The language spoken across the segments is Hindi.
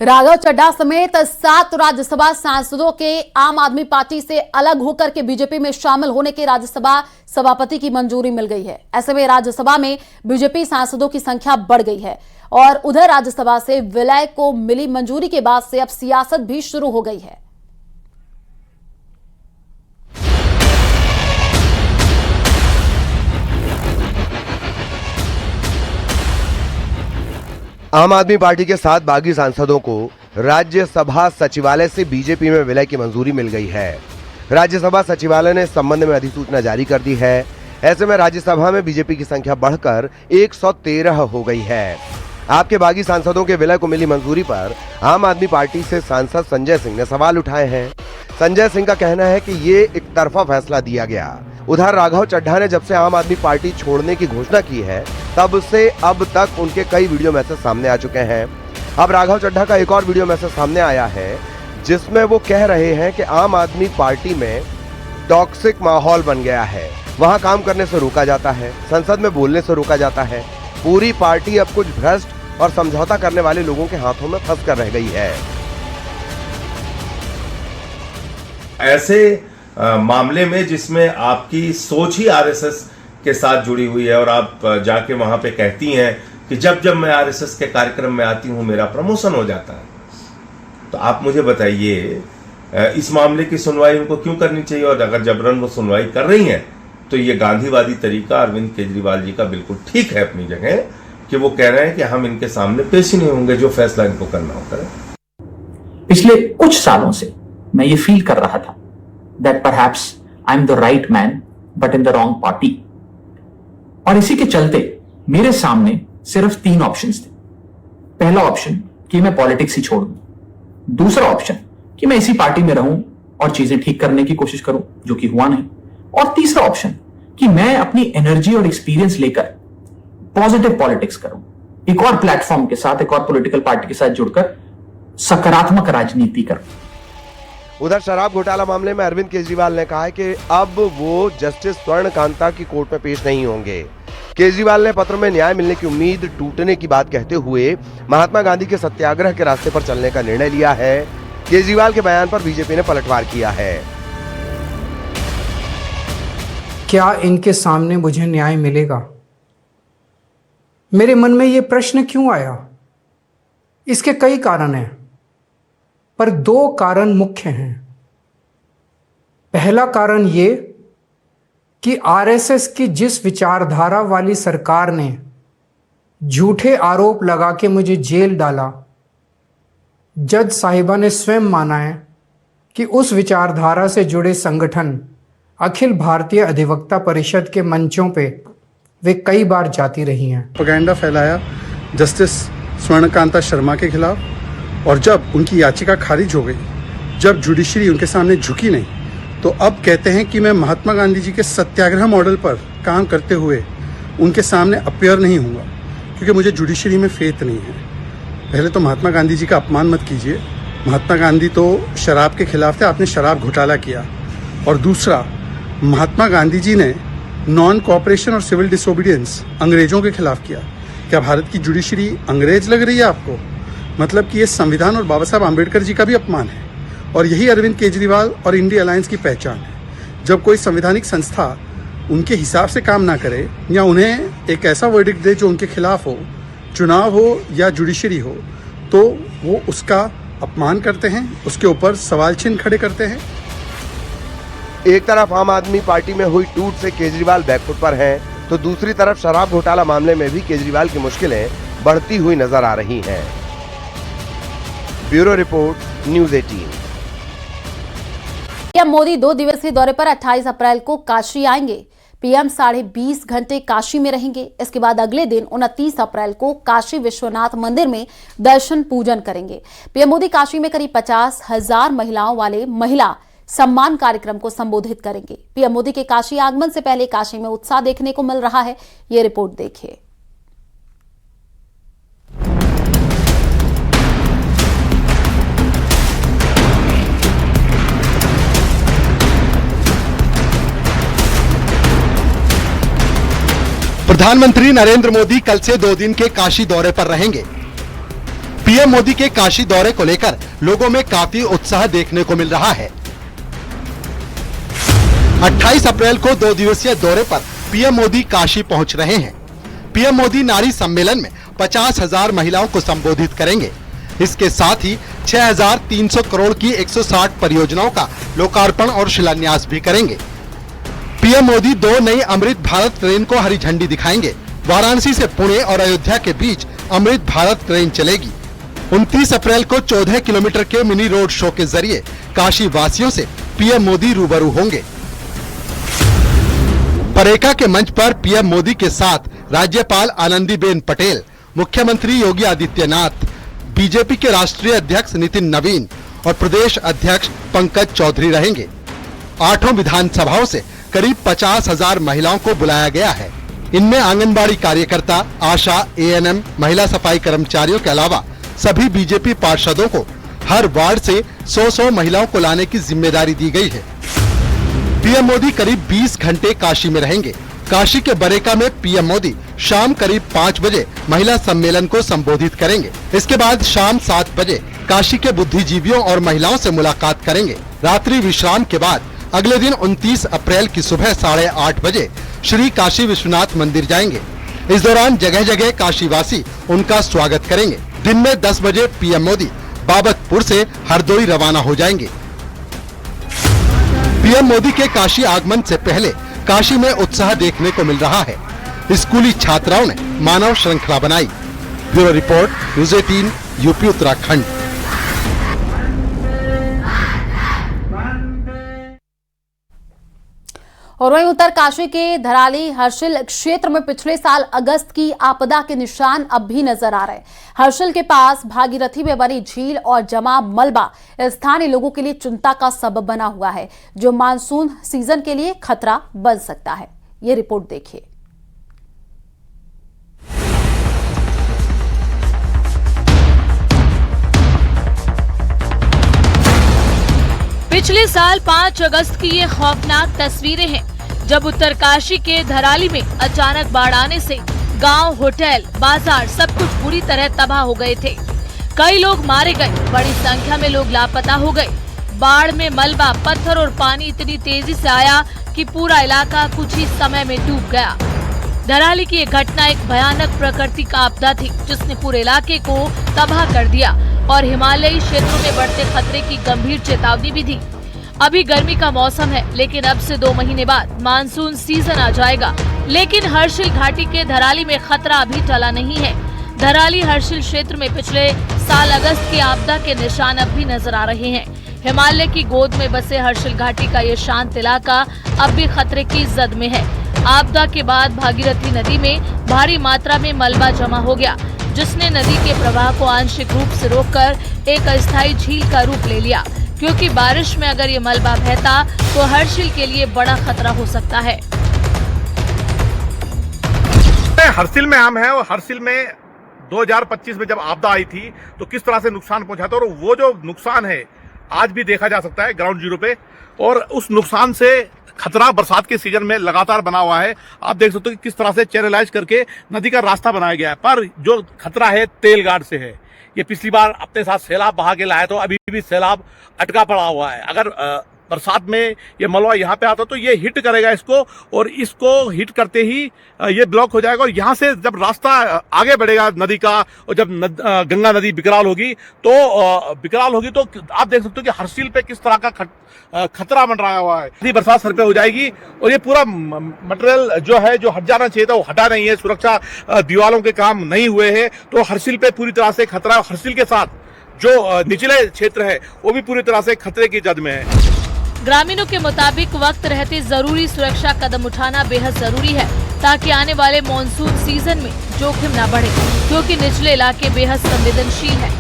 राघव चड्ढा समेत 7 राज्यसभा सांसदों के आम आदमी पार्टी से अलग होकर के बीजेपी में शामिल होने के राज्यसभा सभापति की मंजूरी मिल गई है। ऐसे में राज्यसभा में बीजेपी सांसदों की संख्या बढ़ गई है और उधर राज्यसभा से विलय को मिली मंजूरी के बाद से अब सियासत भी शुरू हो गई है। आम आदमी पार्टी के 7 बागी सांसदों को राज्यसभा सचिवालय से बीजेपी में विलय की मंजूरी मिल गई है। राज्यसभा सचिवालय ने इस संबंध में अधिसूचना जारी कर दी है। ऐसे में राज्यसभा में बीजेपी की संख्या बढ़कर 113 हो गई है। आपके बागी सांसदों के विलय को मिली मंजूरी पर आम आदमी पार्टी से सांसद संजय सिंह ने सवाल उठाए हैं। संजय सिंह का कहना है कि ये एक तरफा फैसला दिया गया। उधर राघव चड्ढा ने जब से आम आदमी पार्टी छोड़ने की घोषणा की है तब से अब तक उनके कई वीडियो मैसेज सामने आ चुके हैं। अब राघव चड्ढा का एक और वीडियो मैसेज सामने आया है जिसमें वो कह रहे हैं कि आम आदमी पार्टी में टॉक्सिक माहौल बन गया है। वहां काम करने से रोका जाता है, संसद में बोलने से रोका जाता है। पूरी पार्टी अब कुछ भ्रष्ट और समझौता करने वाले लोगों के हाथों में फंस कर रह गई है। ऐसे मामले में जिसमें आपकी सोच ही आरएसएस के साथ जुड़ी हुई है और आप जाके वहां पे कहती हैं कि जब जब मैं आरएसएस के कार्यक्रम में आती हूं मेरा प्रमोशन हो जाता है, तो आप मुझे बताइए इस मामले की सुनवाई उनको क्यों करनी चाहिए? और अगर जबरन वो सुनवाई कर रही हैं तो ये गांधीवादी तरीका अरविंद केजरीवाल जी का बिल्कुल ठीक है अपनी जगह कि वो कह रहे हैं कि हम इनके सामने पेश ही नहीं होंगे, जो फैसला इनको करना होता है। पिछले कुछ सालों से मैं ये फील कर रहा था that perhaps I'm the right man but in the wrong party। और इसी के चलते मेरे सामने सिर्फ 3 ऑप्शंस थे। पहला ऑप्शन कि मैं पॉलिटिक्स ही छोड़ दूं, दूसरा ऑप्शन कि मैं इसी पार्टी में रहूं और चीजें ठीक करने की कोशिश करूं, जो कि हुआ नहीं, और तीसरा ऑप्शन कि मैं अपनी एनर्जी और एक्सपीरियंस लेकर पॉजिटिव पॉलिटिक्स करूं, एक और प्लेटफॉर्म के साथ, एक और पॉलिटिकल पार्टी के साथ जुड़कर सकारात्मक राजनीति करूं। उधर शराब घोटाला मामले में अरविंद केजरीवाल ने कहा है कि अब वो जस्टिस स्वर्ण कांता की कोर्ट में पेश नहीं होंगे। केजरीवाल ने पत्र में न्याय मिलने की उम्मीद टूटने की बात कहते हुए महात्मा गांधी के सत्याग्रह के रास्ते पर चलने का निर्णय लिया है। केजरीवाल के बयान पर बीजेपी ने पलटवार किया है। क्या इनके सामने मुझे न्याय मिलेगा? मेरे मन में यह प्रश्न क्यों आया? इसके कई कारण हैं, पर 2 कारण मुख्य हैं। पहला कारण ये कि आरएसएस की जिस विचारधारा वाली सरकार ने झूठे आरोप लगा के मुझे जेल डाला, जज साहिबा ने स्वयं माना है कि उस विचारधारा से जुड़े संगठन अखिल भारतीय अधिवक्ता परिषद के मंचों पे वे कई बार जाती रही हैं। प्रोपेगेंडा फैलाया जस्टिस स्वर्णकांता शर्मा के खिलाफ, और जब उनकी याचिका खारिज हो गई, जब जुडिशरी उनके सामने झुकी नहीं, तो अब कहते हैं कि मैं महात्मा गांधी जी के सत्याग्रह मॉडल पर काम करते हुए उनके सामने अपीयर नहीं होऊंगा क्योंकि मुझे जुडिशरी में फेथ नहीं है। पहले तो महात्मा गांधी जी का अपमान मत कीजिए। महात्मा गांधी तो शराब के खिलाफ थे, आपने शराब घोटाला किया। और दूसरा, महात्मा गांधी जी ने नॉन कोऑपरेशन और सिविल डिसोबीडियंस अंग्रेजों के खिलाफ किया। क्या भारत की जुडिशरी अंग्रेज लग रही है आपको? मतलब कि ये संविधान और बाबा साहब आम्बेडकर जी का भी अपमान है। और यही अरविंद केजरीवाल और इंडिया अलायंस की पहचान है। जब कोई संवैधानिक संस्था उनके हिसाब से काम ना करे या उन्हें एक ऐसा वर्डिक्ट दे जो उनके खिलाफ हो, चुनाव हो या जुडिशरी हो, तो वो उसका अपमान करते हैं, उसके ऊपर सवाल चिन्ह खड़े करते हैं। एक तरफ आम आदमी पार्टी में हुई टूट से केजरीवाल बैकफुट पर हैं, तो दूसरी तरफ शराब घोटाला मामले में भी केजरीवाल की मुश्किलें बढ़ती हुई नजर आ रही हैं। Bureau report, news 18। PM Modi 2 दिवसीय दौरे पर 28 अप्रैल को काशी आएंगे। पीएम 20.5 घंटे काशी में रहेंगे। इसके बाद अगले दिन 29 अप्रैल को काशी विश्वनाथ मंदिर में दर्शन पूजन करेंगे। पीएम मोदी काशी में करीब 50,000 महिलाओं वाले महिला सम्मान कार्यक्रम को संबोधित करेंगे। पीएम मोदी के काशी आगमन से पहले काशी में उत्साह देखने को मिल रहा है। ये रिपोर्ट देखिए। प्रधानमंत्री नरेंद्र मोदी कल से 2 दिन के काशी दौरे पर रहेंगे। पीएम मोदी के काशी दौरे को लेकर लोगों में काफी उत्साह देखने को मिल रहा है। 28 अप्रैल को 2 दिवसीय दौरे पर पीएम मोदी काशी पहुंच रहे हैं। पीएम मोदी नारी सम्मेलन में 50,000 महिलाओं को संबोधित करेंगे। इसके साथ ही 6,300 करोड़ की 160 परियोजनाओं का लोकार्पण और शिलान्यास भी करेंगे। पीएम मोदी 2 नई अमृत भारत ट्रेन को हरी झंडी दिखाएंगे। वाराणसी से पुणे और अयोध्या के बीच अमृत भारत ट्रेन चलेगी। 29 अप्रैल को 14 किलोमीटर के मिनी रोड शो के जरिए काशी वासियों से पीएम मोदी रूबरू होंगे। परेका के मंच पर पीएम मोदी के साथ राज्यपाल आनंदीबेन पटेल, मुख्यमंत्री योगी आदित्यनाथ, बीजेपी के राष्ट्रीय अध्यक्ष नितिन नवीन और प्रदेश अध्यक्ष पंकज चौधरी रहेंगे। 8 विधानसभाओं से करीब 50,000 महिलाओं को बुलाया गया है। इनमें आंगनबाड़ी कार्यकर्ता, आशा, एएनएम, महिला सफाई कर्मचारियों के अलावा सभी बीजेपी पार्षदों को हर वार्ड से 100 महिलाओं को लाने की जिम्मेदारी दी गई है। पीएम मोदी करीब 20 घंटे काशी में रहेंगे। काशी के बरेका में पीएम मोदी शाम करीब 5 बजे महिला सम्मेलन को संबोधित करेंगे। इसके बाद शाम 7 बजे काशी के बुद्धिजीवियों और महिलाओं से मुलाकात करेंगे। रात्रि विश्राम के बाद अगले दिन 29 अप्रैल की सुबह 8:30 बजे श्री काशी विश्वनाथ मंदिर जाएंगे। इस दौरान जगह जगह काशीवासी उनका स्वागत करेंगे। दिन में 10 बजे पीएम मोदी बाबतपुर से हरदोई रवाना हो जाएंगे। पीएम मोदी के काशी आगमन से पहले काशी में उत्साह देखने को मिल रहा है। स्कूली छात्राओं ने मानव श्रृंखला बनाई। Bureau report, news 18, UP Uttarakhand. और वहीं उत्तरकाशी के धराली हर्षिल क्षेत्र में पिछले साल अगस्त की आपदा के निशान अब भी नजर आ रहे हैं। हर्षिल के पास भागीरथी में बनी झील और जमा मलबा स्थानीय लोगों के लिए चिंता का सबब बना हुआ है, जो मानसून सीजन के लिए खतरा बन सकता है। ये रिपोर्ट देखिए। पिछले साल 5 अगस्त की ये खौफनाक तस्वीरें हैं, जब उत्तरकाशी के धराली में अचानक बाढ़ आने से गांव, होटल, बाजार सब कुछ बुरी तरह तबाह हो गए थे। कई लोग मारे गए, बड़ी संख्या में लोग लापता हो गए। बाढ़ में मलबा, पत्थर और पानी इतनी तेजी से आया कि पूरा इलाका कुछ ही समय में डूब गया। धराली की ये घटना एक भयानक प्रकृति का आपदा थी, जिसने पूरे इलाके को तबाह कर दिया और हिमालयी क्षेत्रों में बढ़ते खतरे की गंभीर चेतावनी भी दी। अभी गर्मी का मौसम है, लेकिन अब से 2 महीने बाद मानसून सीजन आ जाएगा। लेकिन हर्षिल घाटी के धराली में खतरा अभी टला नहीं है। धराली हर्षिल क्षेत्र में पिछले साल अगस्त की आपदा के निशान अब भी नजर आ रहे हैं। हिमालय की गोद में बसे हर्षिल घाटी का ये शांत इलाका अब भी खतरे की जद में है। आपदा के बाद भागीरथी नदी में भारी मात्रा में मलबा जमा हो गया, जिसने नदी के प्रवाह को आंशिक रूप से रोककर एक अस्थायी झील का रूप ले लिया। क्योंकि बारिश में अगर ये मलबा बहता तो हर्षिल के लिए बड़ा खतरा हो सकता है। हर्षिल में हम हैं और हर्षिल में 2025 में जब आपदा आई थी तो किस तरह से नुकसान पहुंचा था, और वो जो नुकसान है आज भी देखा जा सकता है ग्राउंड जीरो पे। और उस नुकसान से खतरा बरसात के सीजन में लगातार बना हुआ है। आप देख सकते हो कि किस तरह से चैनलाइज करके नदी का रास्ता बनाया गया है। पर जो खतरा है तेलगाड़ से है। ये पिछली बार अपने साथ सैलाब बहा के लाया, तो अभी भी सैलाब अटका पड़ा हुआ है। अगर बरसात में ये मलबा यहाँ पे आता तो ये हिट करेगा इसको, और इसको हिट करते ही ये ब्लॉक हो जाएगा। और यहाँ से जब रास्ता आगे बढ़ेगा नदी का, और जब गंगा नदी विकराल होगी तो आप देख सकते हो कि हर्षिल पे किस तरह का खतरा मंडराया हुआ है। यदि बरसात सर पे हो जाएगी और ये पूरा मटेरियल जो है जो हट जाना चाहिए था वो हटा नहीं है, सुरक्षा दीवारों के काम नहीं हुए हैं, तो हर्षिल पे पूरी तरह से खतरा है। हर्षिल के साथ जो निचले क्षेत्र है वो भी पूरी तरह से खतरे की जद में है। ग्रामीणों के मुताबिक वक्त रहते जरूरी सुरक्षा कदम उठाना बेहद जरूरी है, ताकि आने वाले मॉनसून सीजन में जोखिम न बढ़े, क्योंकि निचले इलाके बेहद संवेदनशील हैं।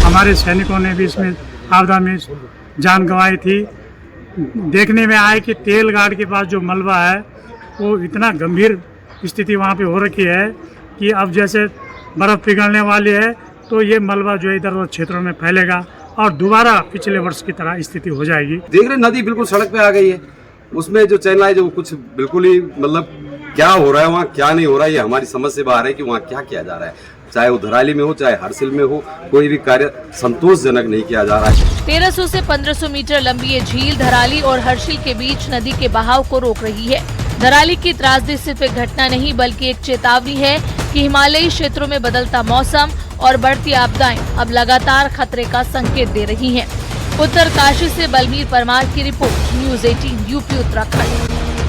हमारे सैनिकों ने भी इसमें आपदा में जान गंवाई थी। देखने में आया कि तेलगाड़ के पास जो मलबा है वो इतना गंभीर स्थिति वहाँ पे हो रखी है कि अब जैसे बर्फ पिघलने वाली है तो ये मलबा जो इधर उधर क्षेत्रों में फैलेगा और दोबारा पिछले वर्ष की तरह स्थिति हो जाएगी। देख रहे नदी बिल्कुल सड़क पे आ गई है, उसमें जो चैनल है जो कुछ बिल्कुल ही मतलब क्या हो रहा है वहाँ क्या नहीं हो रहा है, ये हमारी समझ से बाहर है कि वहाँ क्या किया जा रहा है। चाहे वो धराली में हो चाहे हरसिल में हो, कोई भी कार्य संतोषजनक नहीं किया जा रहा है। 1300 से 1500 मीटर लंबी ये झील धराली और हर्षिल के बीच नदी के बहाव को रोक रही है। धराली की त्रासदी सिर्फ एक घटना नहीं बल्कि एक चेतावनी है कि हिमालयी क्षेत्रों में बदलता मौसम और बढ़ती आपदाएं अब लगातार खतरे का संकेत दे रही हैं। उत्तरकाशी से बलबीर परमार की रिपोर्ट, न्यूज़ 18 यूपी उत्तराखंड।